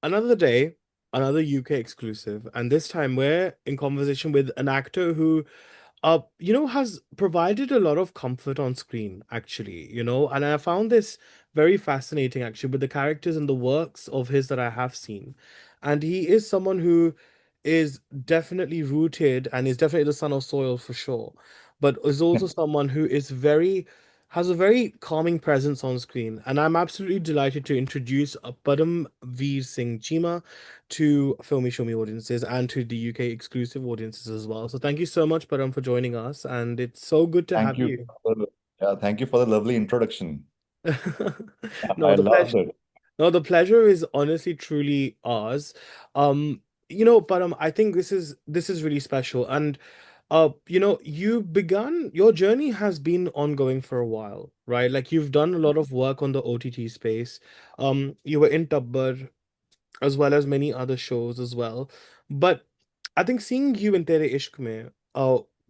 Another day, another UK exclusive, and this time we're in conversation with an actor who has provided a lot of comfort on screen, actually, and I found this very fascinating, actually, with the characters and the works of his that I have seen. And he is someone who is definitely rooted and is definitely the son of soil for sure, but is also someone who has a very calming presence on screen. And I'm absolutely delighted to introduce Paramvir Singh Cheema to Filme Shilmy audiences and to the UK exclusive audiences as well. So thank you so much, Param, for joining us, and it's so good to Thank have you. you. Thank you for the lovely introduction. No, I the pleasure. loved it. No, the pleasure is honestly, truly ours. Param, I think this is really special, and you began your journey has been ongoing for a while, right? Like you've done a lot of work on the OTT space. You were in Tabbar as well as many other shows as well. But I think seeing you in Tere Ishk Mein,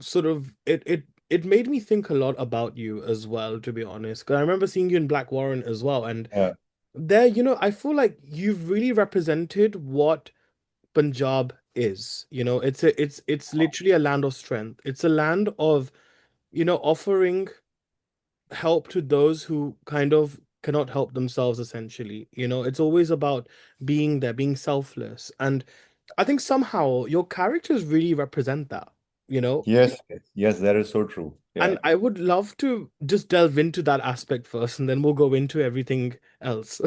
sort of it made me think a lot about you as well, to be honest. 'Cause I remember seeing you in Black Warrant as well, and Yeah. there, I feel like you've really represented what Punjab is. It's literally a land of strength. It's a land of, offering help to those who kind of cannot help themselves, essentially. It's always about being there, being selfless. And I think somehow your characters really represent that, you know? Yes, yes, that is so true. And Yeah. I would love to just delve into that aspect first, and then we'll go into everything else.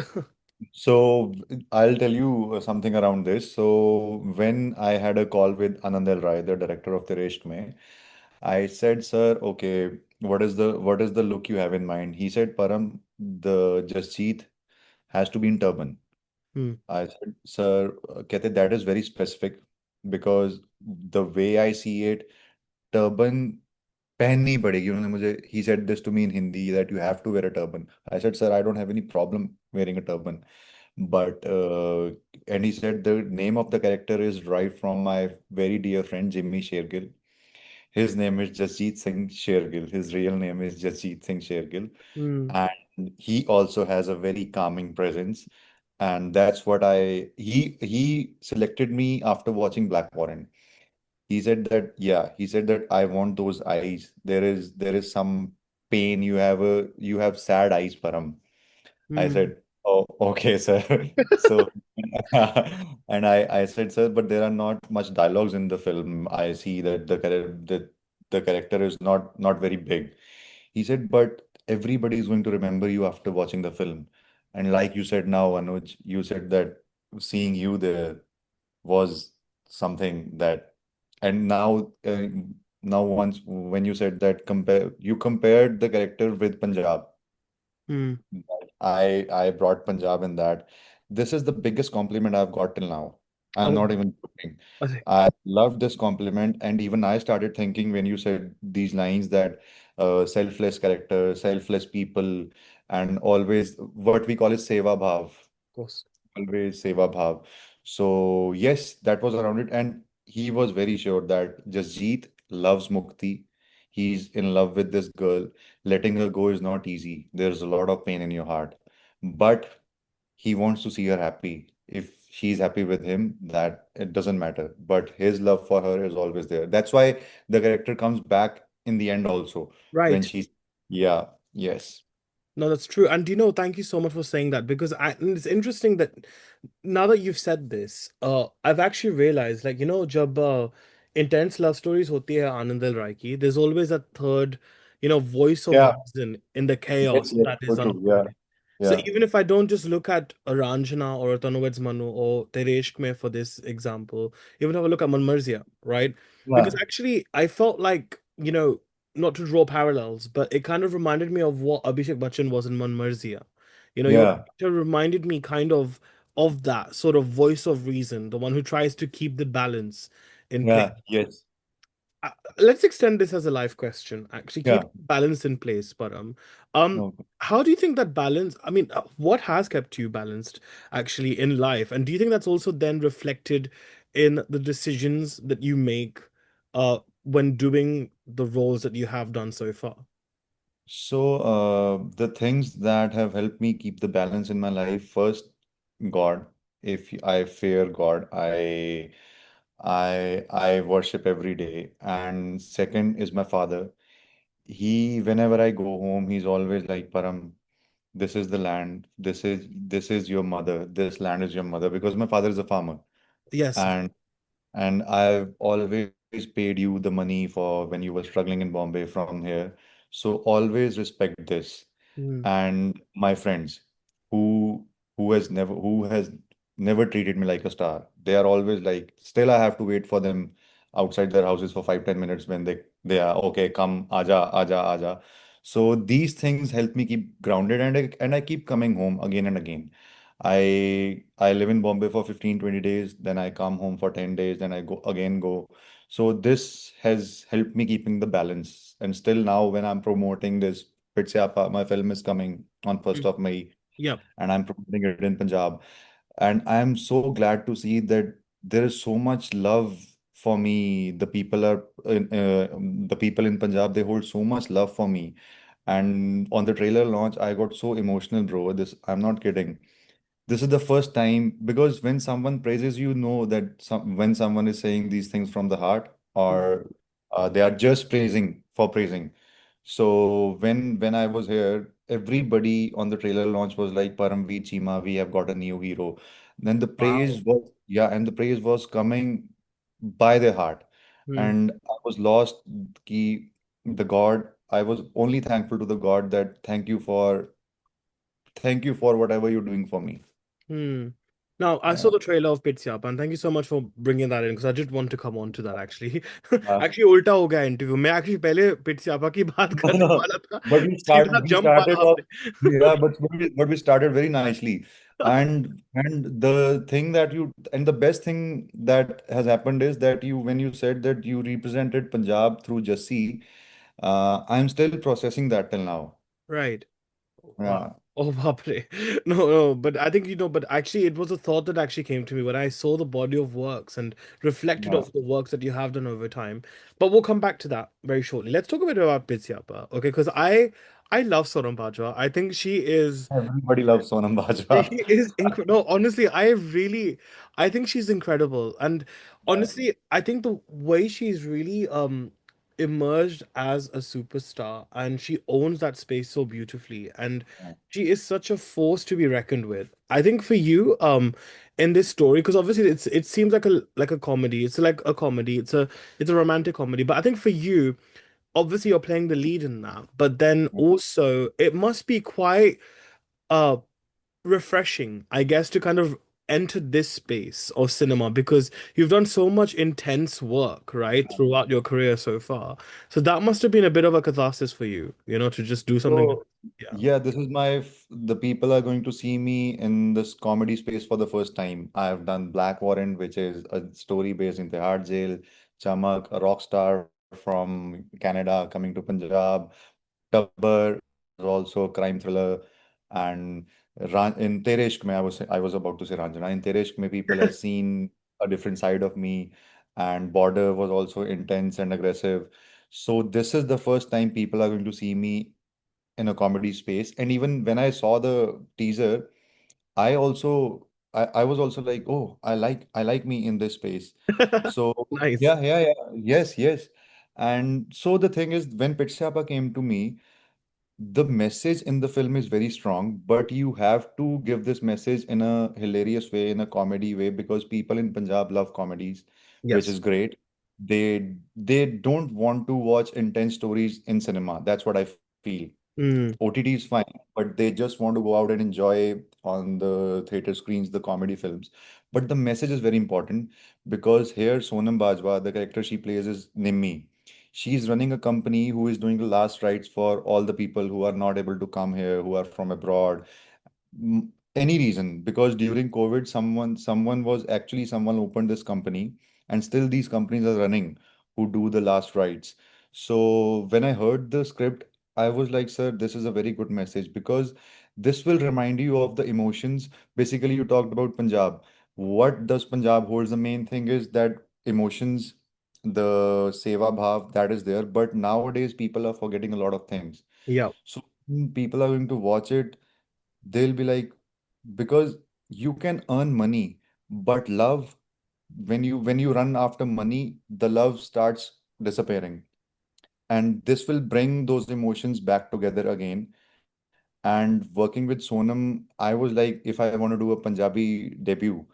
So I'll tell you something around this. So when I had a call with Aanand L, the director of Tere Ishk Mein, I said, "Sir, okay, what is the look you have in mind?" He said, "Param, the Jasjeet has to be in turban." Hmm. I said, "Sir, कहते that is very specific because the way I see it, turban पहननी पड़ेगी उन्होंने मुझे he said this to me in Hindi that you have to wear a turban. I said, sir, I don't have any problem wearing a turban. But and he said the name of the character is derived from my very dear friend Jimmy Shergill. His name is Jasjeet Singh Shergill. His real name is Jasjeet Singh Shergill. Hmm. And he also has a very calming presence. And that's what he selected me after watching Black Warrant. He said that, yeah, he said that I want those eyes. There is some pain. You have sad eyes, Param. I Hmm. said, oh, okay, sir. So, and I said, sir, but there are not much dialogues in the film. I see that the character is not very big. He said, but everybody is going to remember you after watching the film. And like you said now, Anuj, you said that seeing you there was something that, and now once when you said that you compared the character with Punjab. Hmm. I brought Punjab in that. This is the biggest compliment I've got till now. I'm Oh, not even joking. okay. I love this compliment, and even I started thinking when you said these lines that selfless character, selfless people, and always what we call is seva bhav, Of course. always seva bhav. So yes, that was around it, and he was very sure that Jasjeet loves Mukti. He's in love with this girl. Letting her go is not easy. There's a lot of pain in your heart, but he wants to see her happy. If she's happy with him, that it doesn't matter. But his love for her is always there. That's why the character comes back in the end also when Right. she's, yeah, yes, No, that's true. And thank you so much for saying that, because and it's interesting that now that you've said this, I've actually realized, like, jab intense love stories hoti hai Aanand L ki, there's always a third, voice of yeah, reason in the yes, chaos yes, that so is true, yeah, unfolding. So yeah, even if I don't just look at a Ranjana or a Tanuveds Manu or Tere Ishq Mein for this example, even if I look at Manmarzia, right? Because yeah, actually I felt like, not to draw parallels, but it kind of reminded me of what Abhishek Bachchan was in Manmarzia. Your yeah. character reminded me kind of that sort of voice of reason, the one who tries to keep the balance in place. Yeah, yes. Let's extend this as a life question. Actually, keep Yeah. balance in place, but um, No. how do you think that balance? I mean, what has kept you balanced actually in life, and do you think that's also then reflected in the decisions that you make, when doing the roles that you have done so far? So, the things that have helped me keep the balance in my life, first, God. if I fear God, I worship every day. And second is my father. He, whenever I go home, he's always like, Param, this is the land, this is your mother, this land is your mother, because my father is a farmer. Yes. And I've always paid you the money for when you were struggling in Bombay from here. So always respect this. Mm, And my friends who who has never treated me like a star. They are always like, still I have to wait for them outside their houses for 5-10 minutes when they are okay, come, aja, aja, aja. So these things help me keep grounded, and I keep coming home again and again. I live in Bombay for 15-20 days, then I come home for 10 days, then I go. So this has helped me keeping the balance. And still now when I'm promoting this Pitsyappa, my film is coming on 1st mm, of May, yep. and I'm promoting it in Punjab. And I'm so glad to see that there is so much love for me. The people in Punjab, they hold so much love for me. And on the trailer launch, I got so emotional, bro. I'm not kidding. This is the first time, because when someone praises you, know that when someone is saying these things from the heart, Mm, or they are just praising for praising. So when I was here, everybody on the trailer launch was like, Paramvir Cheema, we have got a new hero. Then the wow. praise was, yeah, and the praise was coming by their heart. Mm, And I was lost. The God, I was only thankful to the God that thank you for whatever you're doing for me. mm. Now, I saw Yeah. the trailer of Pitsyappa, and thank you so much for bringing that in because I did want to come on to that actually. Uh, Actually, उल्टा हो गया interview मैं actually पहले Pitsyappa की बात no, करने no, वाला था but we सीधा start we jump started मारा off, आपने yeah, but we started very nicely. And the thing that you and the best thing that has happened is that you when you said that you represented Punjab through Jassi, I'm still processing that till now. Right. Wow. Yeah, Oh, Bapre. No, no, but I think, but actually, it was a thought that actually came to me when I saw the body of works and reflected yeah. off the works that you have done over time. But we'll come back to that very shortly. Let's talk a bit about Pitsyappa, okay? Because I love Sonam Bajwa. I think she is. Everybody loves Sonam She Bajwa. is incredible. No, honestly, I think she's incredible. And Yeah, honestly, I think the way she's really emerged as a superstar and she owns that space so beautifully. And yeah, she is such a force to be reckoned with. I think for you, in this story, because obviously it seems like a comedy. It's like a comedy. It's a romantic comedy. But I think for you, obviously you're playing the lead in that. But then yeah. also it must be quite uh refreshing, I guess, to kind of enter this space of cinema because you've done so much intense work, right, throughout your career so far. So that must have been a bit of a catharsis for you, to just do something. So, Yeah. yeah, the people are going to see me in this comedy space for the first time. I have done Black Warrant, which is a story based in Tihar jail. Chamak, a rock star from Canada coming to Punjab. Tabbar, which was also a crime thriller. And in Tere Ishk Mein, I was about to say Ranjana. In Tere Ishk Mein, people have seen a different side of me. And Border was also intense and aggressive. So this is the first time people are going to see me in a comedy space. And even when I saw the teaser, I was also like, oh, I like me in this space. So Nice. yeah, yes, yes. And so the thing is, when Pitsyappa came to me, the message in the film is very strong, but you have to give this message in a hilarious way, in a comedy way, because people in Punjab love comedies, which Yes. is great. They don't want to watch intense stories in cinema. That's what I feel. Mm, OTT is fine, but they just want to go out and enjoy on the theater screens the comedy films. But the message is very important, because here Sonam Bajwa, the character she plays is Nimmi. She's running a company who is doing the last rites for all the people who are not able to come here, who are from abroad, any reason, because during COVID someone opened this company, and still these companies are running, who do the last rites. So when I heard the script, I was like, sir, this is a very good message, because this will remind you of the emotions. Basically, you talked about Punjab. What does Punjab holds? The main thing is that emotions, the seva bhav, that is there, but nowadays people are forgetting a lot of things. yeah. So people are going to watch it, they'll be like, because you can earn money, but love, when you run after money, the love starts disappearing. And this will bring those emotions back together again. And working with Sonam, I was like, if I want to do a Punjabi debut,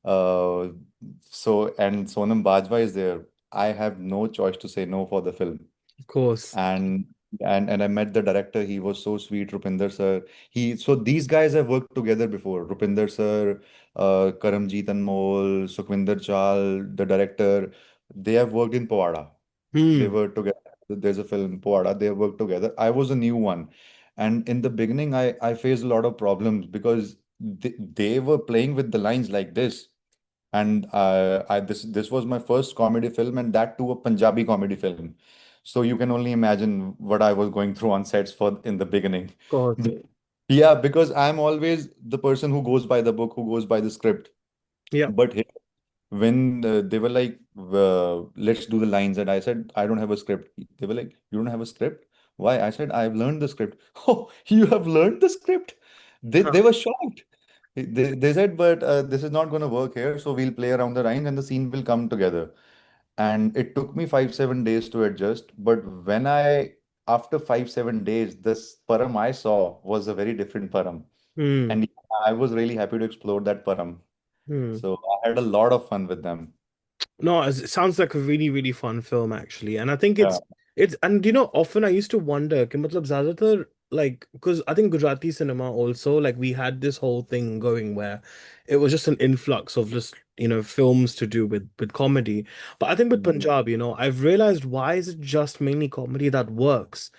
uh, and Sonam Bajwa is there, I have no choice to say no for the film. Of course. And I met the director. He was so sweet, Rupinder sir. These guys have worked together before. Rupinder sir, Karamjeet Anmol, Sukhwinder Chal, the director. They have worked in Powada. They Hmm. were together. There's a film Powada. They have worked together. I was a new one, and in the beginning, I faced a lot of problems because they were playing with the lines like this. And this was my first comedy film, and that too a Punjabi comedy film. So you can only imagine what I was going through on sets for in the beginning. Of course. Yeah, because I'm always the person who goes by the book, who goes by the script. Yeah. But when they were like, let's do the lines, and I said, I don't have a script. They were like, you don't have a script? Why? I said, I've learned the script. Oh, you have learned the script? They were shocked. They said, but this is not going to work here, so we'll play around the lines and the scene will come together. And it took me 5, 7 days to adjust. But after 5, 7 days, this Param I saw was a very different Param. Hmm. And I was really happy to explore that Param. Hmm. So I had a lot of fun with them. No, it sounds like a really, really fun film actually. And I think Yeah. it's and often I used to wonder कि मतलब ज़्यादातर like because I think Gujarati cinema also like we had this whole thing going where it was just an influx of just films to do with comedy. But I think with Mhm. Punjab, I've realized why is it just mainly comedy that works?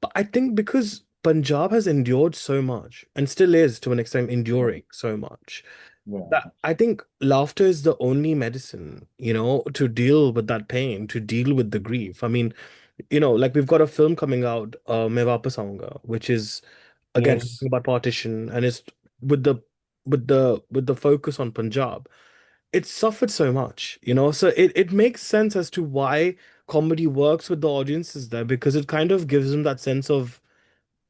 But I think because Punjab has endured so much and still is to an extent Yeah. enduring so much Yeah. that I think laughter is the only medicine, to deal with that pain, to deal with the grief. I mean, like we've got a film coming out, Main Vapas Aunga, which is again talking Yes. about partition, and it's with the with the focus on Punjab. It's suffered so much, so it makes sense as to why comedy works with the audiences there because it kind of gives them that sense of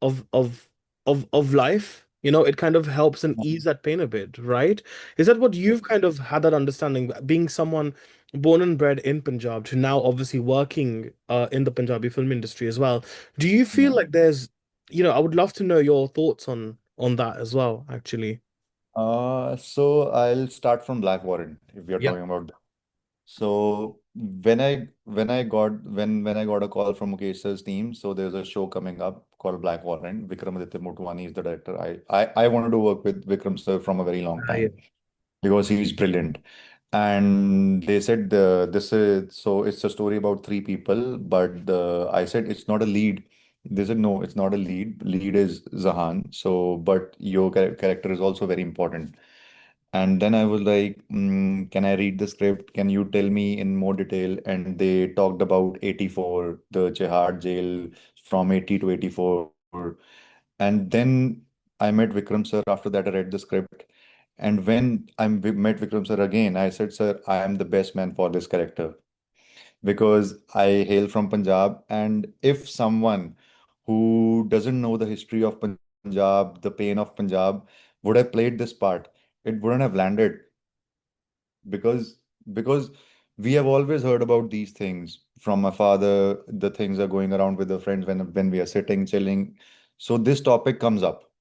of of life. It kind of helps and ease that pain a bit, right? Is that what you've kind of had that understanding, being someone born and bred in Punjab to now obviously working in the Punjabi film industry as well? Do you feel Yeah. like there's, I would love to know your thoughts on that as well, actually. So I'll start from Black Warrant if we are Yeah. talking about that. So when I got a call from Mukesh sir's team, so there's a show coming up called Black Warrant. Vikramaditya Motwani is the director. I wanted to work with Vikram sir from a very long Yeah. time because he's brilliant. And they said this is so it's a story about three people, but I said it's not a lead. They said no, it's not a lead. Lead is Zahan. So, but your character is also very important. And then I was like, can I read the script? Can you tell me in more detail? And they talked about 84, the Chehad jail from 80 to 84. And then I met Vikram sir. After that, I read the script. And when met Vikram sir again, I said, sir, I am the best man for this character because I hail from Punjab. And if someone who doesn't know the history of Punjab, the pain of Punjab, would have played this part, it wouldn't have landed because because we have always heard about these things from my father. The things are going around with the friends when we are sitting, chilling. So this topic comes up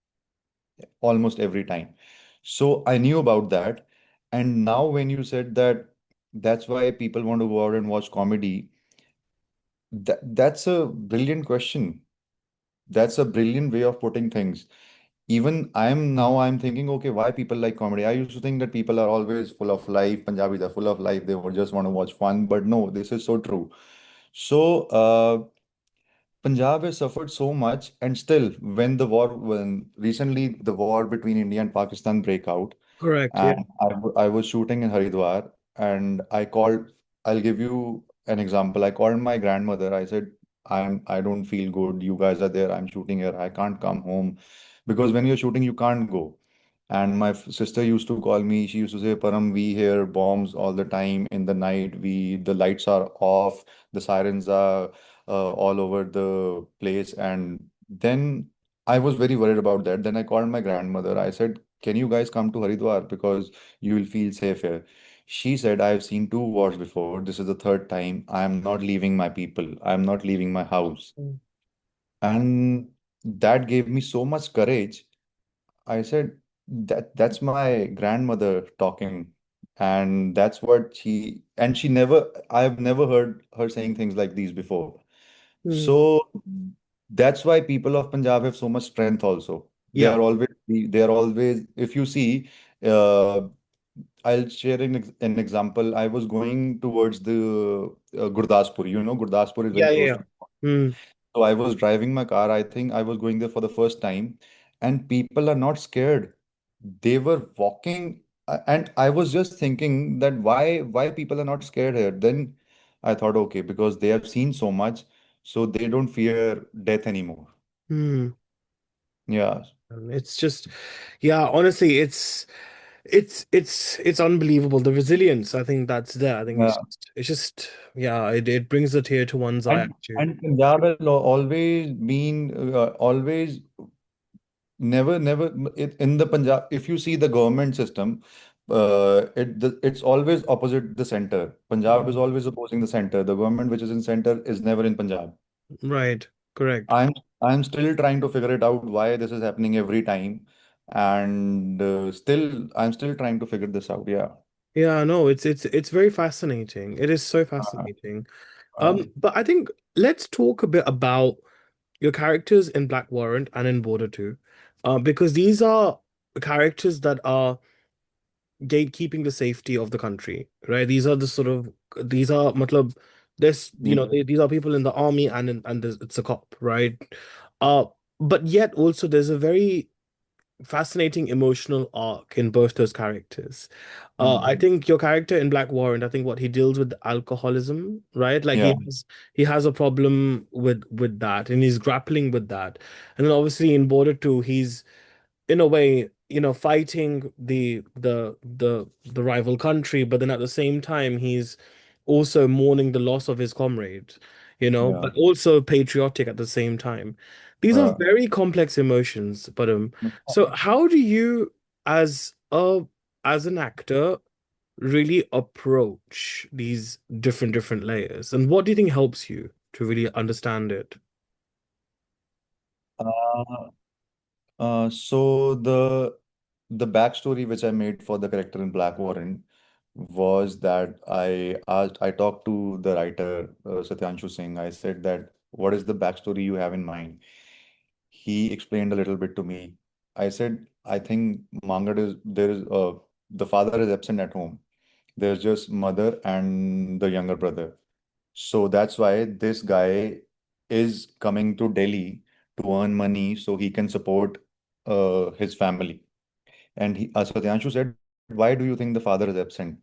almost every time. So I knew about that. And now when you said that that's why people want to go out and watch comedy, that's a brilliant question. That's a brilliant way of putting things. Even I'm thinking, okay, why people like comedy? I used to think that people are always full of life. Punjabis are full of life. They would just want to watch fun. But no, this is so true. So Punjab has suffered so much, and still, when recently the war between India and Pakistan break out, Correct. Yeah. and I was shooting in Haridwar, and I'll give you an example. I called my grandmother. I said, I don't feel good. You guys are there. I'm shooting here. I can't come home because when you're shooting, you can't go. And my sister used to call me. She used to say, Param, we hear bombs all the time in the night. The lights are off, the sirens are all over the place. And then I was very worried about that. Then I called my grandmother. I said, can you guys come to Haridwar because you will feel safe here? She said, I've seen two wars before. This is the third time. I am not leaving my people. I am not leaving my house. Mm. And that gave me so much courage. I said, that's my grandmother talking. And that's what she never, I've never heard her saying things like these before. Mm. So that's why people of Punjab have so much strength also. Yeah. They are always, if you see, uh, I'll share an example. I was going towards the Gurdaspur. You know, Gurdaspur is very Yeah, yeah, close yeah. to. Mm. So I was driving my car. I think I was going there for the first time, and people are not scared. They were walking, and I was just thinking that why people are not scared here. Then I thought, okay, because they have seen so much, so they don't fear death anymore. Mm. Yeah. It's just, yeah, honestly, it's unbelievable. The resilience, I think that's there. I think Yeah. it's just, yeah, it brings a tear to one's eye, actually. And Punjab has always been always never in the Punjab. If you see the government system, it's always opposite the center. Punjab is Mm. always opposing the center. The government which is in center is never in Punjab. Right, correct. I'm still trying to figure it out why this is happening every time, and still I'm still trying to figure this out. Yeah. Yeah, no, it's very fascinating. It is so Uh, fascinating. uh, But I think let's talk a bit about your characters in Black Warrant and in Border 2. Because these are characters that are gatekeeping the safety of the country, right? These are the sort of these are matlab, this, you know, yeah. these are people in the army and it's a cop, right? Uh, but yet also there's a very fascinating emotional arc in both those characters. I Hmm. think your character in Black Warrant, I think what he deals with alcoholism, right? Like Yeah. he has a problem with that, and he's grappling with that. And then obviously in Border 2, he's in a way, you know, fighting the rival country, but then at the same time, he's also mourning the loss of his comrade, you know, Yeah. but also patriotic at the same time. These are Uh, very complex emotions, but so how do you, as a as an actor, really approach these different layers, and what do you think helps you to really understand it? uh, so the backstory which I made for the character in Black Warrant was that I talked to the writer Satyanshu Singh. I said that what is the backstory you have in mind? He explained a little bit to me. I said I think Mangad is there is the father is absent at home. There's just mother and the younger brother. So that's why this guy is coming to Delhi to earn money so he can support his family. And Satyanshu said, why do you think the father is absent?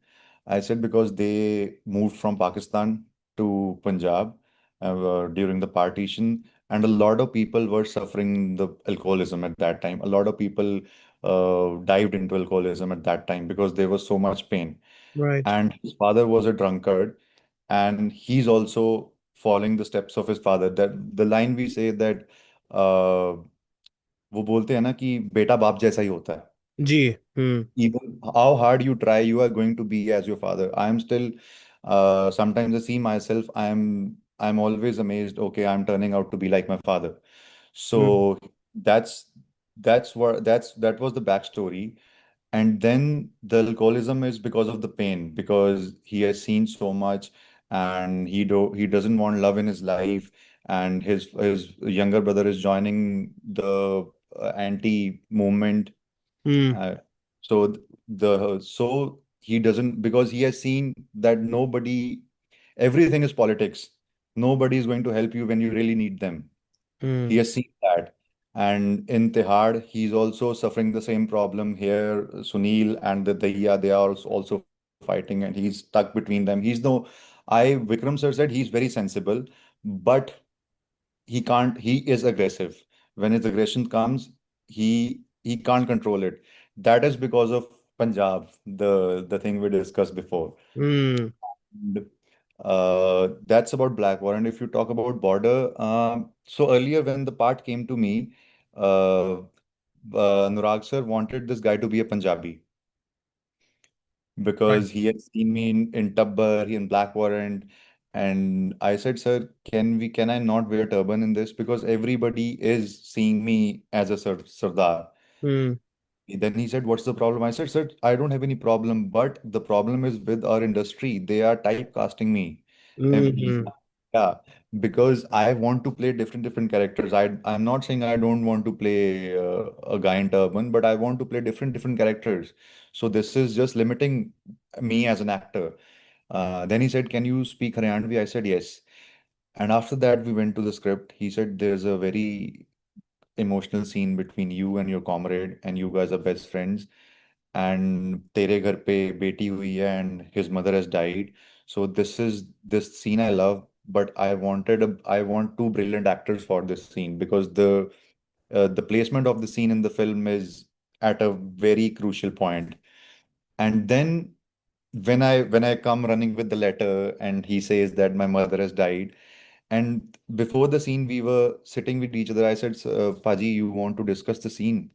I said, because they moved from Pakistan to Punjab during the partition, and a lot of people were suffering the alcoholism at that time. A lot of people dived into alcoholism at that time because there was so much pain. Right. And his father was a drunkard, and he's also following the steps of his father. That the line we say that वो बोलते हैं ना कि बेटा बाप जैसा ही होता है. जी. हम्म. Even how hard you try, you are going to be as your father. I am still, sometimes I see myself, I'm always amazed, okay, I'm turning out to be like my father. Mm. So that's that was the backstory. And then the alcoholism is because of the pain, because he has seen so much, and he doesn't want love in his life, and his younger brother is joining the anti movement. Mm. uh, so he doesn't, because he has seen that everything is politics. Nobody is going to help you when you really need them. He Mm. has seen that. And in Tihad, he's also suffering the same problem here. Sunil and the Dahiya, they are also fighting, and he's stuck between them. Vikram sir said he's very sensible, but he is aggressive. When his aggression comes, he can't control it. That is because of Punjab, the thing we discussed before. Mm. And, that's about Blackwater. And if you talk about Border, so earlier when the part came to me, uh, Anurag sir wanted this guy to be a Punjabi Right. because he had seen me in Tabbar, in Black Warrant, and I said, "Sir, can I not wear turban in this because everybody is seeing me as a Sardar." Mm, Then he said, "What's the problem?" I said, "Sir, I don't have any problem, but the problem is with our industry. They are typecasting me." Every, mm, yeah, because I want to play different characters. I'm not saying I don't want to play a guy in turban, but I want to play different characters. So this is just limiting me as an actor. Then he said, "Can you speak Haryanvi?" I said, "Yes." And after that, we went to the script. He said, "There's a very emotional scene between you and your comrade, and you guys are best friends. And तेरे घर पे बेटी हुई है, and his mother has died. So this scene I love, but I want two brilliant actors for this scene because the placement of the scene in the film is at a very crucial point. And then when I come running with the letter and he says that my mother has died, and before the scene we were sitting with each other. I said, Paji, you want to discuss the scene?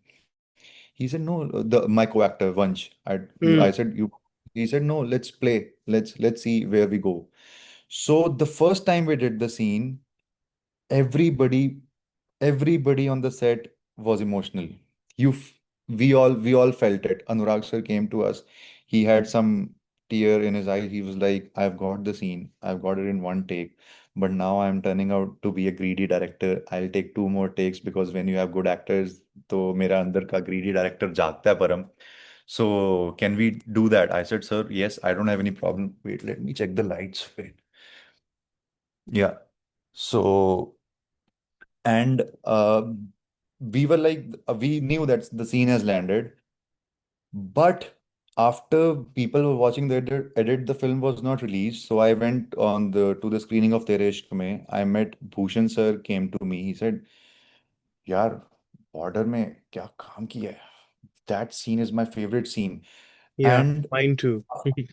He said, no, my co-actor Vansh. I mm. said, you. He said, no, let's play. Let's see where we go. So the first time we did the scene, everybody everybody on the set was emotional. You, we all felt it. Anurag sir came to us. He had some tear in his eye. He was like, "I've got the scene. I've got it in one take, but now I'm turning out to be a greedy director. I'll take two more takes because when you have good actors, तो मेरा अंदर का greedy director जागता है परम. So can we do that?" I said, "Sir, yes, I don't have any problem. Wait, let me check the lights. Wait. Yeah. So and we were like, we knew that the scene has landed, but after people were watching the edit, the film was not released. So I went on the to the screening of Tere Ishk Mein. I met Bhushan sir, came to me. He said, "यार, border में क्या काम किया है? That scene is my favorite scene." Yeah, And mine too.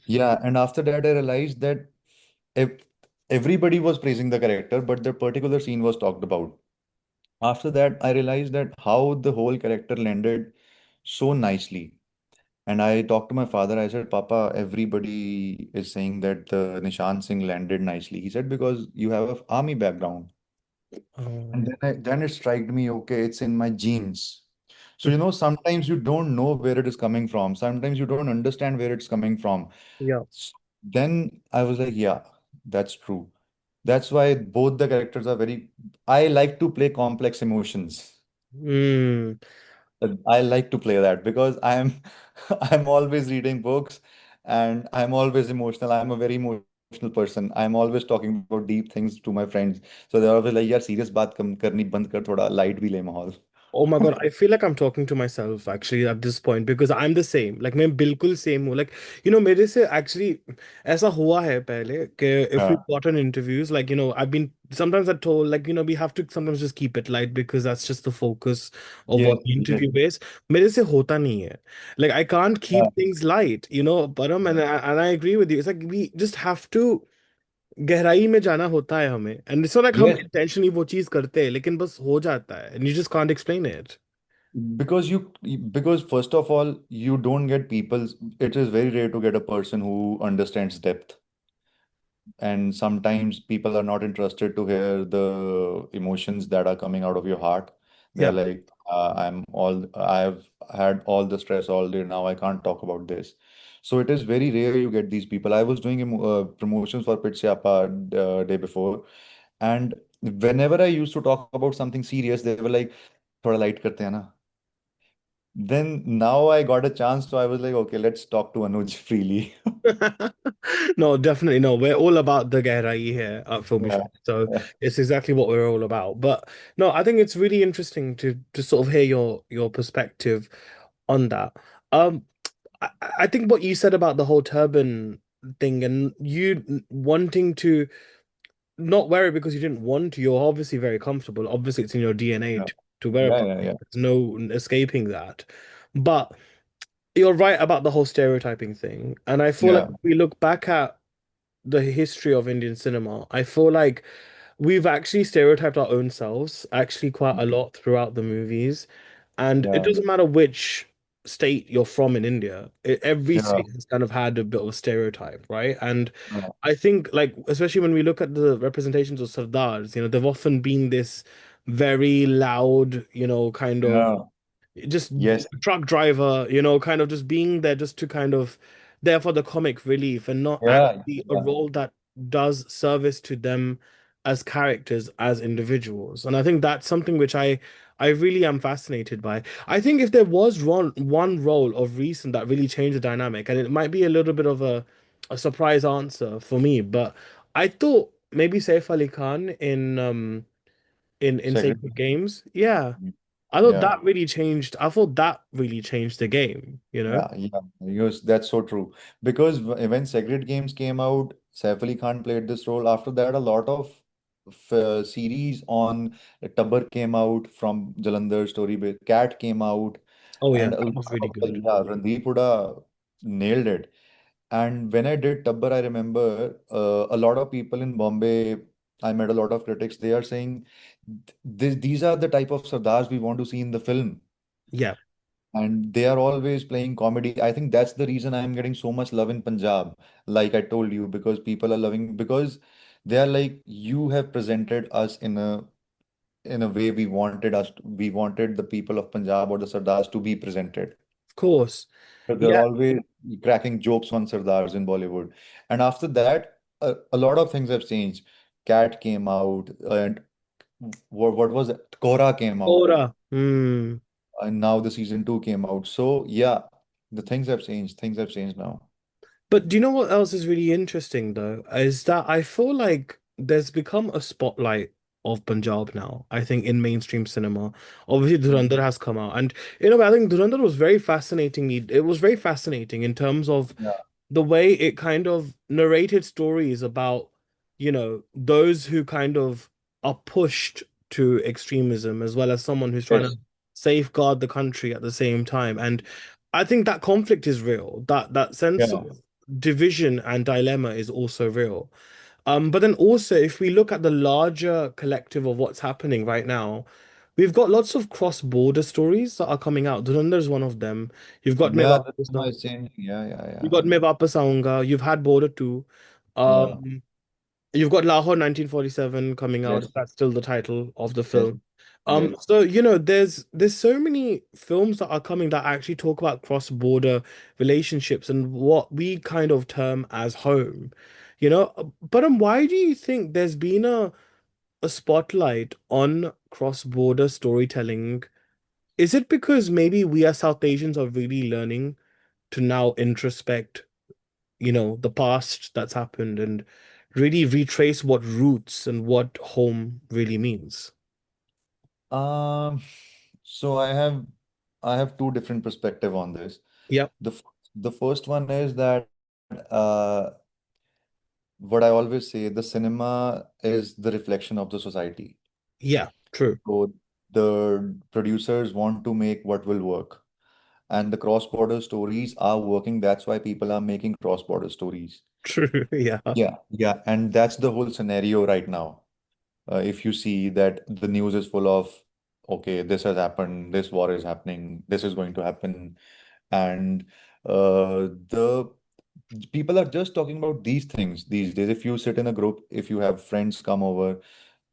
yeah, and after that I realized that ev- everybody was praising the character, but the particular scene was talked about. After that, I realized that how the whole character landed so nicely. And I talked to my father. I said, Papa, everybody is saying that the Nishan Singh landed nicely. He said, because you have an army background. And Oh, then it struck me, okay, it's in my genes. So, sometimes you don't know where it is coming from. Sometimes you don't understand where it's coming from. yeah. So then I was like, yeah, that's true. That's why both the characters are very, I like to play complex emotions. Mm. I like to play that because I'm I'm always reading books and I'm always emotional. I'm a very emotional person. I'm always talking about deep things to my friends. So they're always like, यार serious बात कम करनी बंद कर थोड़ा light भी ले माहौल. Oh my God, I feel like I'm talking to myself actually at this point because I'm the same. Like मैं बिल्कुल same हूँ. Like मेरे से actually ऐसा हुआ है पहले कि if we've हाँ. gotten interviews, like I've been sometimes I'm told like we have to sometimes just keep it light because that's just the focus of Yes, what the yes. interview is. मेरे से होता नहीं है. Like I can't Yeah. keep things light, but and I agree with you. It's like we just have to गहराई में जाना होता है हमें एंड इट्स नॉट लाइक हम Yes, इंटेंशनली वो चीज करते हैं लेकिन बस हो जाता है and you just can't explain it because because first of all, you don't get people. It is very rare to get a person who understands depth. And sometimes people are not interested to hear the emotions that are coming out of your heart. They're या like, I've had all the stress all day. Now I can't talk about this. So it is very rare you get these people. I was doing promotions for Pitsyappa day before, and whenever I used to talk about something serious, they were like, "थोड़ा light करते हैं ना." Then now I got a chance, so I was like, okay, let's talk to Anuj freely. no, definitely no. We're all about the gehrai here at Filme Yeah. Shilmy, so Yeah. it's exactly what we're all about. But no, I think it's really interesting to sort of hear your perspective on that. Um, I, I think what you said about the whole turban thing and you wanting to not wear it because you didn't want to. You're obviously very comfortable. Obviously, it's in your DNA Yeah. to wear a Yeah. bra. Yeah. Yeah. There's no escaping that. But you're right about the whole stereotyping thing. And I feel like Yeah. if we look back at the history of Indian cinema, I feel like we've actually stereotyped our own selves actually quite a lot throughout the movies. And it Yeah. doesn't matter which state you're from in India, every Yeah. state has kind of had a bit of a stereotype, right? And Yeah. I think, like, especially when we look at the representations of Sardars, they've often been this very loud, kind of Yeah. just Yes. truck driver, kind of just being there just to kind of there for the comic relief and not Yeah. actually a Yeah. role that does service to them as characters, as individuals. And I think that's something which I really am fascinated by. I think if there was one role of recent that really changed the dynamic, and it might be a little bit of a surprise answer for me, but I thought maybe Saif Ali Khan in Second. Sacred Games. Yeah. I thought Yeah. that really changed. I thought that really changed the game. Yeah, yeah, yes, that's so true. Because when Sacred Games came out, Saif Ali Khan played this role. After that, a lot of series on Tabbar came out from Jalandhar story. Cat came out, Oh yeah, and a that lot was really of, good. yeah, Randeep Huda nailed it. And when I did Tabbar, I remember a lot of people in Bombay. I met a lot of critics. They are saying these are the type of Sardars we want to see in the film, Yeah, and they are always playing comedy. I think that's the reason I'm getting so much love in Punjab, like I told you, because people are loving because they are like you have presented us in a way we wanted the people of Punjab or the Sardars to be presented. of course. But they're Yeah, always cracking jokes on Sardars in Bollywood. And after that, a lot of things have changed. Cat came out, and what was it? Kora came out, Aura. Hmm. and now the season two came out. So yeah, the things have changed. Things have changed now. But do you know what else is really interesting though? Is that I feel like there's become a spotlight of Punjab now. I think in mainstream cinema. Obviously, Dhurandhar has come out, and I think Dhurandhar was very fascinating. It was very fascinating in terms of Yeah. the way it kind of narrated stories about, those who kind of are pushed to extremism, as well as someone who's trying to Yes. safeguard the country at the same time. And I think that conflict is real. That sense Yeah. of division and dilemma is also real. But then also, if we look at the larger collective of what's happening right now, we've got lots of cross-border stories that are coming out. Dhurandhar is one of them. You've got Yeah, Meva the cinema is changing. Yeah, yeah, you yeah. got Main Vapas Aunga. You've had Border 2. Yeah. Um, you've got Lahore 1947 coming out, Yes. if that's still the title of the Yes. film. Yes. So there's so many films that are coming that actually talk about cross-border relationships and what we kind of term as home. But why do you think there's been a spotlight on cross-border storytelling? Is it because maybe we as South Asians are really learning to now introspect the past that's happened and really retrace what roots and what home really means? Um, so I have two different perspective on this. Yep. The f- the first one is that what I always say, the cinema is the reflection of the society. Yeah, true. So the producers want to make what will work. And the cross-border stories are working. That's why people are making cross-border stories. True. Yeah. Yeah, yeah. And that's the whole scenario right now. If you see that the news is full of, okay, this has happened, this war is happening, this is going to happen. And the people are just talking about these things these days. If you sit in a group, if you have friends come over,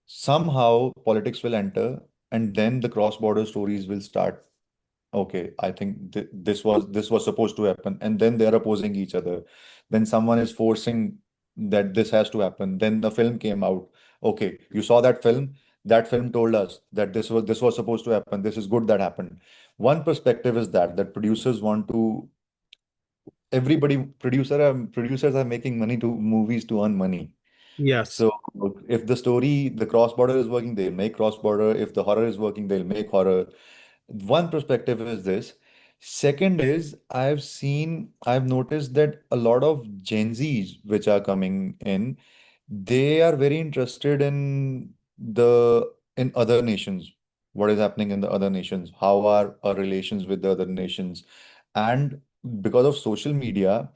somehow politics will enter, and then the cross-border stories will start. Okay, I think th this was supposed to happen, and then they are opposing each other. Then someone is forcing that this has to happen. Then the film came out. Okay, you saw that film. That film told us that this was supposed to happen. This is good that happened. One perspective is that producers want to producers are making money to movies to earn money. Yes. So if the story, the cross-border is working, they'll make cross-border. If the horror is working, they'll make horror. One perspective is this. Second is I've noticed that a lot of Gen Zs which are coming in, they are very interested in other nations. What is happening in the other nations? How are our relations with the other nations? And because of social media,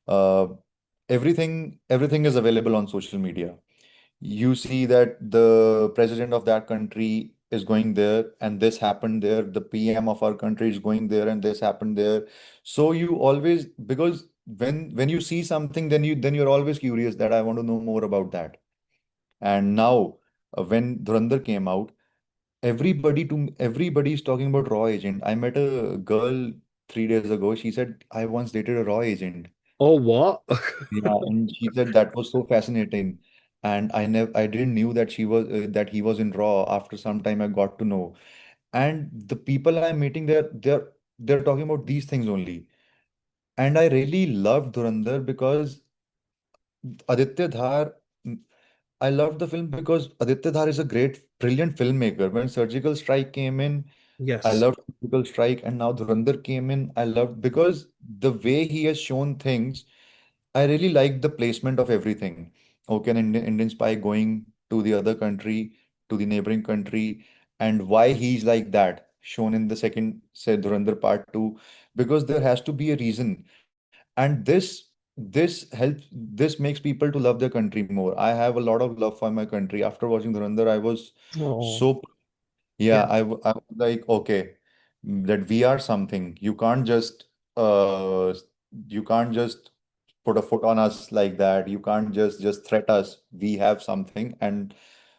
uh, everything is available on social media. You see that the president of that country is going there and this happened there, the PM of our country is going there and this happened there. So you always, because when you see something, then you're always curious that I want to know more about that. And now, when Dhurandhar came out, everybody is talking about raw agent. I met a girl 3 days ago. She said, I once dated a raw agent. Oh, what? Yeah, and she said that was so fascinating. And I didn't knew that that he was in Raw. After some time, I got to know. And the people I'm meeting, they're talking about these things only. And I really loved Dhurandhar because Aditya Dhar. I loved the film because Aditya Dhar is a great, brilliant filmmaker. When Surgical Strike came in, I Yes. loved Surgical Strike, and now Dhurandhar came in. I loved because the way he has shown things. I really like the placement of everything. Okay, an Indian spy going to the other country, to the neighboring country, and why he's like that, shown in the second, say, Dhurandhar Part 2, because there has to be a reason. And this makes people to love their country more. I have a lot of love for my country. After watching Dhurandhar, I was Oh, so, yeah, yeah. I was like, okay, that we are something. Uh you can't just put a foot on us like that. You can't just threat us. We have something, and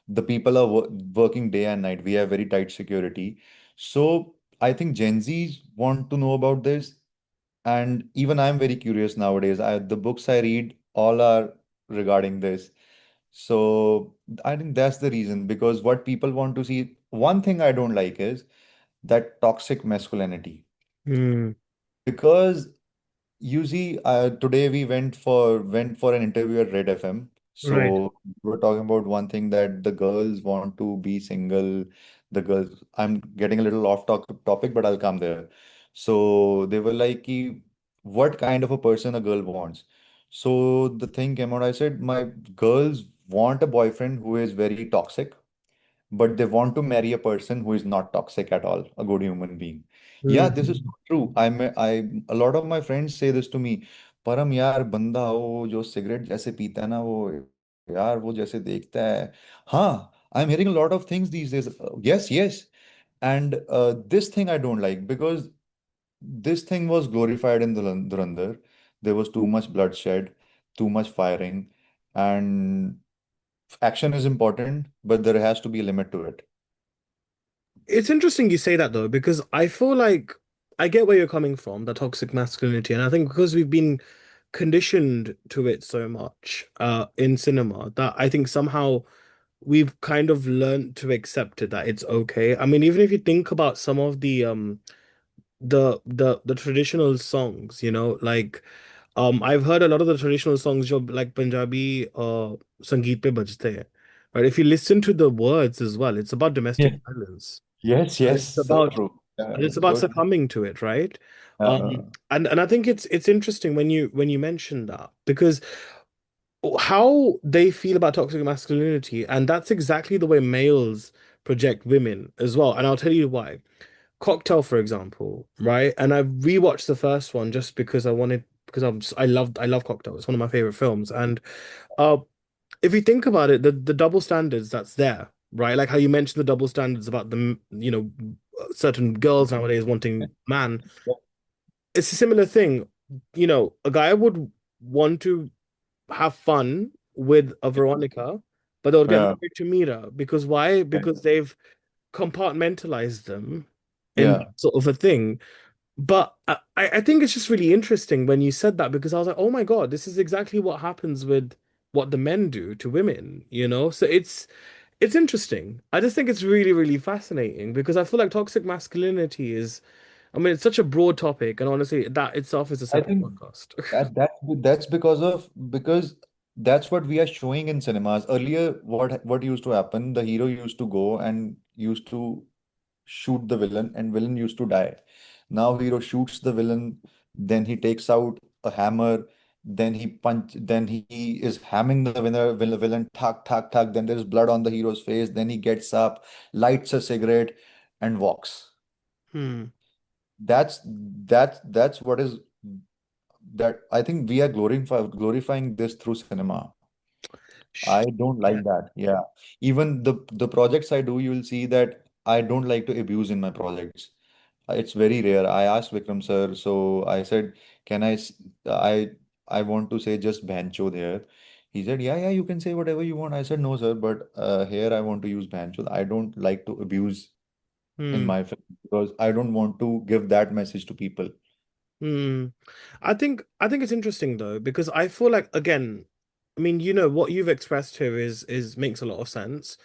the people are working day and night. We have very tight security. So I think Gen Zs want to know about this, and even I'm very curious nowadays. The books I read all are regarding this. So I think that's the reason, because what people want to see. One thing I don't like is that toxic masculinity. Hmm. Because you see, today we went for an interview at Red FM. Right. So we were talking about one thing, that the girls want to be single. The girls, I'm getting a little off topic, but I'll come there. So they were like, "Ki, what kind of a person a girl wants?" So the thing came out. I said, my girls want a boyfriend who is very toxic, but they want to marry a person who is not toxic at all, a good human being. Yeah, this is Hmm. so true. A lot of my friends say this to me. परम यार बंदा हो जो cigarette जैसे पीता है ना, वो यार वो जैसे देखता है. हाँ, I'm hearing a lot of things these days. Yes, yes. And this thing I don't like, because this thing was glorified in Dhurandhar. There was too much bloodshed, too much firing, and action is important, but there has to be a limit to it. It's interesting you say that though, because I feel like I get where you're coming from, the toxic masculinity, and I think because we've been conditioned to it so much in cinema that I think somehow we've kind of learned to accept it that it's okay. I mean, even if you think about some of the traditional songs, like I've heard a lot of the traditional songs jo like Punjabi sangeet pe bajte hai, right? If you listen to the words as well, it's about domestic violence. Yes, And yes, it's so about true. and it's Go about ahead. succumbing to it, right? Uh, And I think it's interesting when you mention that because how they feel about toxic masculinity, and that's exactly the way males project women as well. And I'll tell you why. Cocktail, for example, right? And I've rewatched the first one just because I love Cocktail. It's one of my favorite films. And uh if you think about it, the double standards that's there, right? Like how you mentioned the double standards about certain girls nowadays wanting man. It's a similar thing. A guy would want to have fun with a Veronica, but they'll get yeah, married to Mira because why? yeah, Because they've compartmentalized them in yeah. that sort of a thing. But I think it's just really interesting when you said that because I was like, oh my God, this is exactly what happens with what the men do to women, you know? So it's interesting. I just think it's really, really fascinating because I feel like toxic masculinity is, I mean, it's such a broad topic, and honestly, that itself is a I separate think podcast. that's because that's what we are showing in cinemas. Earlier, what used to happen? The hero used to go and used to shoot the villain, and villain used to die. Now hero shoots the villain, then he takes out a hammer, then he is hamming the villain, thak thak thak. Then there's blood on the hero's face. Then he gets up, lights a cigarette, and walks. Hmm. That's what is that. I think we are glorifying this through cinema. I don't like Yeah. that. Yeah. Even the projects I do, you will see that I don't like to abuse in my projects. It's very rare. I asked Vikram sir, so I said, "Can I I want to say just bancho there." He said, "Yeah, yeah, you can say whatever you want." I said, "No, sir, but here I want to use bancho. I don't like to abuse in Hmm. my film because I don't want to give that message to people." Hmm. I think it's interesting though, because I feel like, again, I mean, what you've expressed here is makes a lot of sense.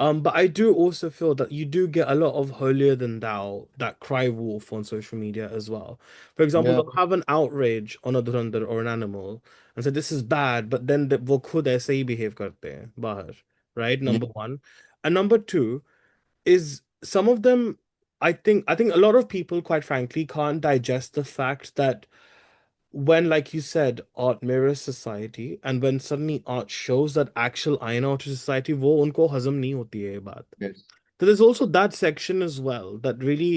But I do also feel that you do get a lot of holier than thou that cry wolf on social media as well. For example, Yeah. they'll have an outrage on a Dhurandhar or an animal and say this is bad, but then वो खुद ऐसे ही behave करते हैं बाहर, right? Yeah. Number one. And number two is some of them, I think a lot of people, quite frankly, can't digest the fact that when, like you said, art mirrors society, and when suddenly art shows that actual आईना out to society, वो उनको हजम नहीं होती है ये बात. Yes. So there's also that section as well that really,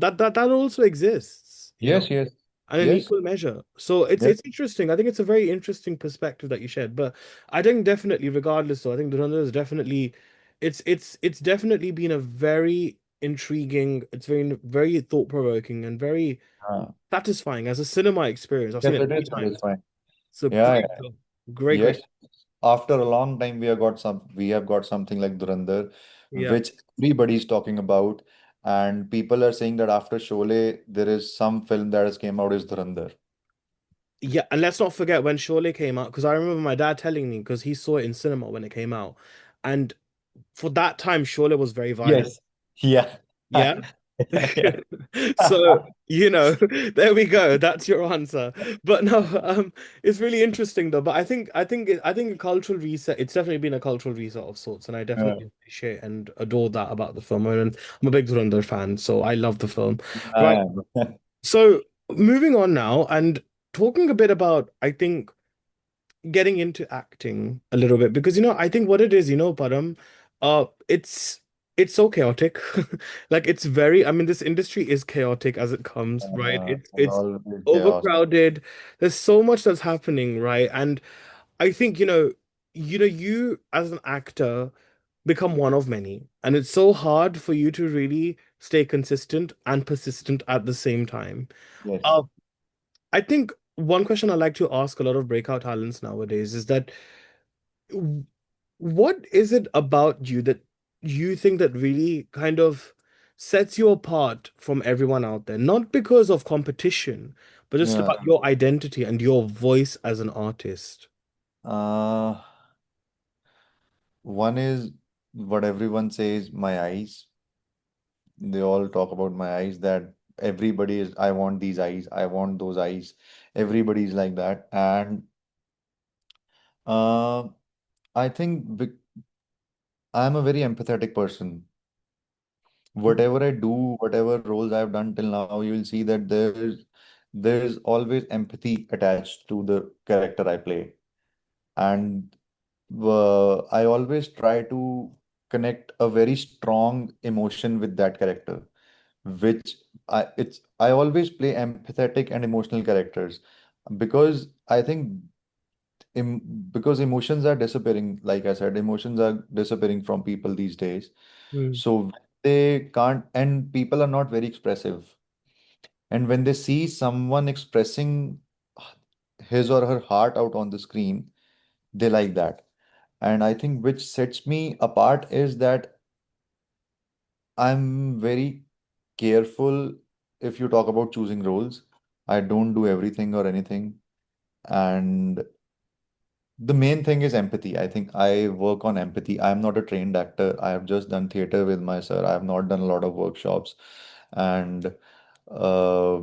that also exists, Yes. Yes. and an Yes. equal measure. So it's Yes. it's interesting. I think it's a very interesting perspective that you shared. But I think definitely, regardless, though, I think Dhurandhar is definitely, it's definitely been a very intriguing, it's very thought provoking and very Uh, satisfying as a cinema experience. I've seen yes, it it three is times. satisfying. It's a Yeah. great Yeah. film. Great. Yes. After a long time, we have got something like Dhurandhar, Yeah. which everybody is talking about, and people are saying that after Sholay, there is some film that has came out is Dhurandhar. Yeah, and let's not forget when Sholay came out, because I remember my dad telling me, because he saw it in cinema when it came out, and for that time, Sholay was very violent. Yes. Yeah. Yeah. Yeah. So, there we go. That's your answer. But no, it's really interesting though. But I think a cultural reset. It's definitely been a cultural reset of sorts, and I Yeah. definitely appreciate and adore that about the film. And I'm a big Dhurandhar fan, so I love the film. Right. I am. So moving on now and talking a bit about, I think, getting into acting a little bit, because I think what it is, Param, it's so chaotic. Like, it's very, I mean, this industry is chaotic as it comes, right? It's It's always chaos. overcrowded. There's so much that's happening, right? And I think, you as an actor become one of many, and it's so hard for you to really stay consistent and persistent at the same time. Yes. Uh, I think one question I like to ask a lot of breakout talents nowadays is that, what is it about you that you think that really kind of sets you apart from everyone out there? Not because of competition, but just Yeah. about your identity and your voice as an artist. Uh, One is what everyone says, my eyes. They all talk about my eyes that everybody is, I want these eyes, I want those eyes. Everybody's like that. And uh, I think I'm a very empathetic person. Whatever I do, whatever roles I've done till now, you'll see that there's always empathy attached to the character I play. And I always try to connect a very strong emotion with that character, which I always play empathetic and emotional characters because I think em, because emotions are disappearing, like I said, emotions are disappearing from people these days. Mm, So they can't, and people are not very expressive. And when they see someone expressing his or her heart out on the screen, they like that. And I think which sets me apart is that I'm very careful if you talk about choosing roles. I don't do everything or anything. And the main thing is empathy. I think I work on empathy. I'm not a trained actor. I have just done theater with my sir. I have not done a lot of workshops. And uh,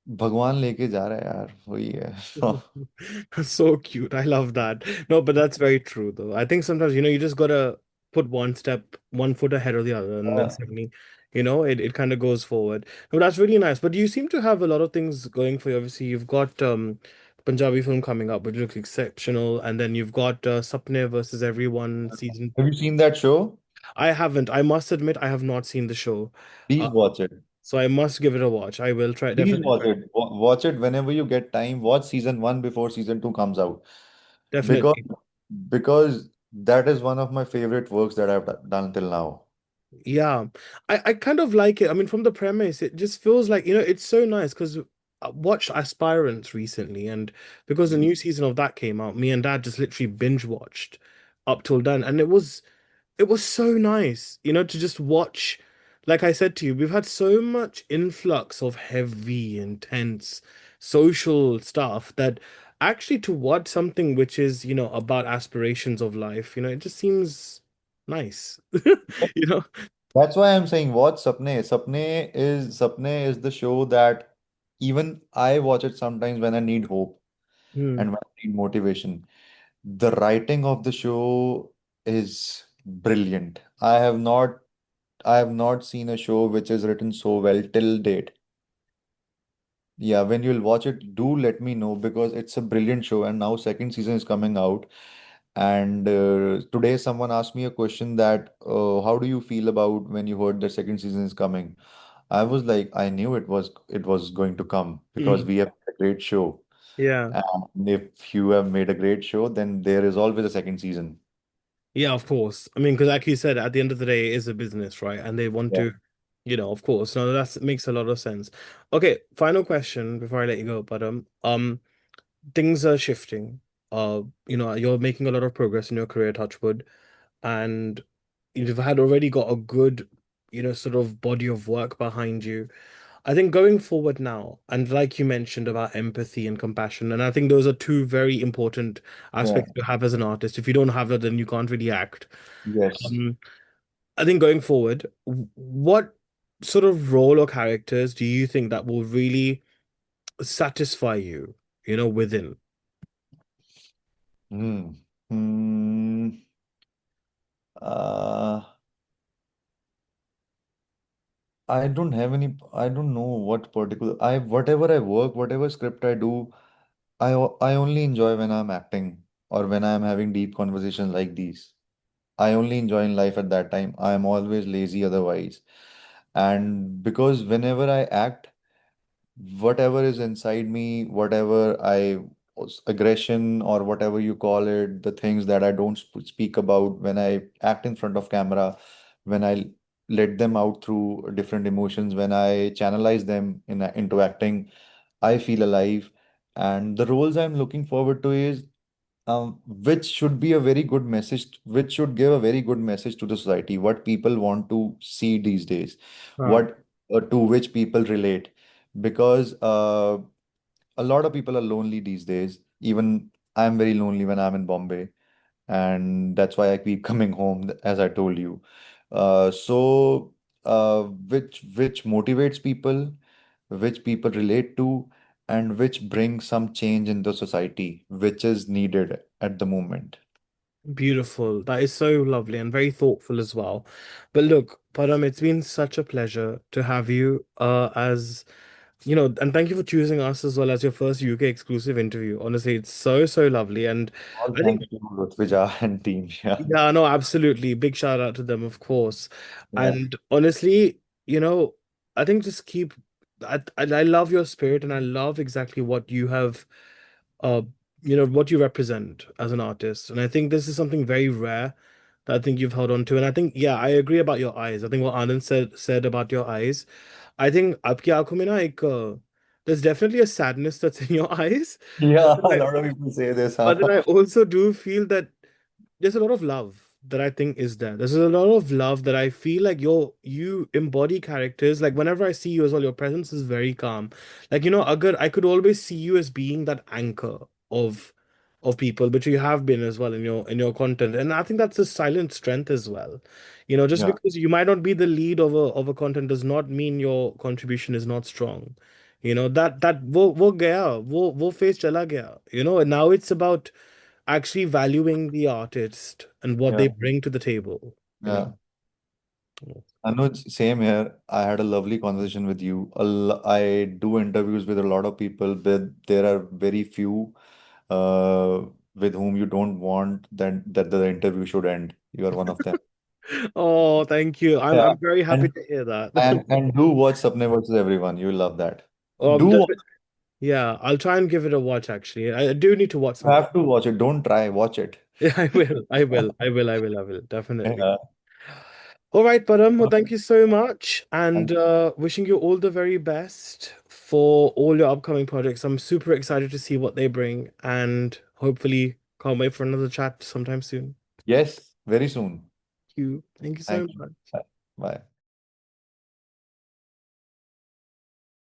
भगवान लेके जा रहा है यार वही है. so cute. I love that. No, but that's very true, though. I think sometimes, you just gotta put one foot ahead of the other, and then suddenly, it kind of goes forward. No, that's really nice. But you seem to have a lot of things going for you. Obviously, you've got Punjabi film coming up, which looks exceptional, and then you've got Sapne versus Everyone season. Have you seen that show? I haven't. I must admit, I have not seen the show. Uh, Please watch it. so I must give it a watch. I will try, Please definitely watch try. it. Watch it whenever you get time. Watch season one before season two comes out. Because Definitely. because that is one of my favorite works that I've done till now. Yeah, I kind of like it. I mean, from the premise, it just feels like, it's so nice because I watched Aspirants recently, and because the Mhm. new season of that came out, me and Dad just literally binge watched up till then, and it was so nice, to just watch. Like I said to you, we've had so much influx of heavy, intense social stuff that actually to watch something which is, about aspirations of life, it just seems nice. You know? That's why I'm saying watch Sapne. Sapne is the show that even I watch it sometimes when I need hope Hmm. and when I need motivation. The writing of the show is brilliant. I have not seen a show which is written so well till date. Yeah, when you'll watch it, do let me know because it's a brilliant show and now second season is coming out. And today someone asked me a question that how do you feel about when you heard the second season is coming? I was like, I knew it was going to come because Mm. we have a great show. Yeah. And if you have made a great show, then there is always a second season. Yeah, of course. I mean, because like you said, at the end of the day, it is a business, right? And they want Yeah. to, of course. No, that makes a lot of sense. Okay, final question before I let you go. But things are shifting. You're making a lot of progress in your career, Touchwood, and you've had already got a good, sort of body of work behind you. I think going forward now, and like you mentioned about empathy and compassion, and I think those are two very important Yeah. aspects to have as an artist. If you don't have that, then you can't really act. Yes. Um, I think going forward, what sort of role or characters do you think that will really satisfy you, within? Hmm. Hmm. Uh, I don't know what particular, whatever I work, whatever script I do, I only enjoy when I'm acting or when I'm having deep conversations like these. I only enjoy in life at that time. I am always lazy otherwise. And because whenever I act, whatever is inside me, aggression or whatever you call it, the things that I don't speak about when I act in front of camera, when I let them out through different emotions, when I channelize them into acting, I feel alive. And the roles I'm looking forward to is which should be a very good message, which should give a very good message to the society, what people want to see these days, Ah, what to which people relate. Because a lot of people are lonely these days. Even I'm very lonely when I'm in Bombay, and that's why I keep coming home, as I told you. Which motivates people, which people relate to, and which brings some change in the society, which is needed at the moment. beautiful. That is so lovely and very thoughtful as well. But look, Param, it's been such a pleasure to have you as and thank you for choosing us as well as your first UK exclusive interview. Honestly, it's so, so lovely. And All I think thanks to Rutvija and team. Yeah. yeah, no, absolutely. Big shout out to them, of course. Yeah. And honestly, I think just keep. I love your spirit, and I love exactly what you have, uh, what you represent as an artist. And I think this is something very rare that I think you've held on to. And I think, yeah, I agree about your eyes. I think what Anand said about your eyes. I think आपकी आंखों में ना एक there's definitely a sadness that's in your eyes. Yeah, a lot of people say this, But then huh? I also do feel that there's a lot of love that I think is there. There's a lot of love that I feel like you embody characters. Like whenever I see you as well, your presence is very calm. Like, agar I could always see you as being that anchor of of people, which you have been as well in your content. And I think that's a silent strength as well. Just Yeah. because you might not be the lead of a content does not mean your contribution is not strong. That wo gaya, wo phase chala gaya. And now it's about actually valuing the artist and what they Yeah. bring to the table, you know. Yeah. Anuj, same here. I had a lovely conversation with you. I do interviews with a lot of people, but there are very few uh, with whom you don't want that the interview should end. You are one of them. Oh, thank you. I'm Yeah. I'm very happy And to hear that. and do watch Sapne versus Everyone. You will love that. Do Definitely, watch, yeah, I'll try and give it a watch actually. I do need to watch you something. have to watch it. Don't try, watch it. Yeah, I will. I will. I will. I will. I will. Definitely. Yeah. All right, Param, well, Okay. thank you so much, and Thank wishing you all the very best for all your upcoming projects. I'm super excited to see what they bring, and hopefully can't wait for another chat sometime soon. Yes, very soon. Thank you so Thank you. much. Bye. Bye.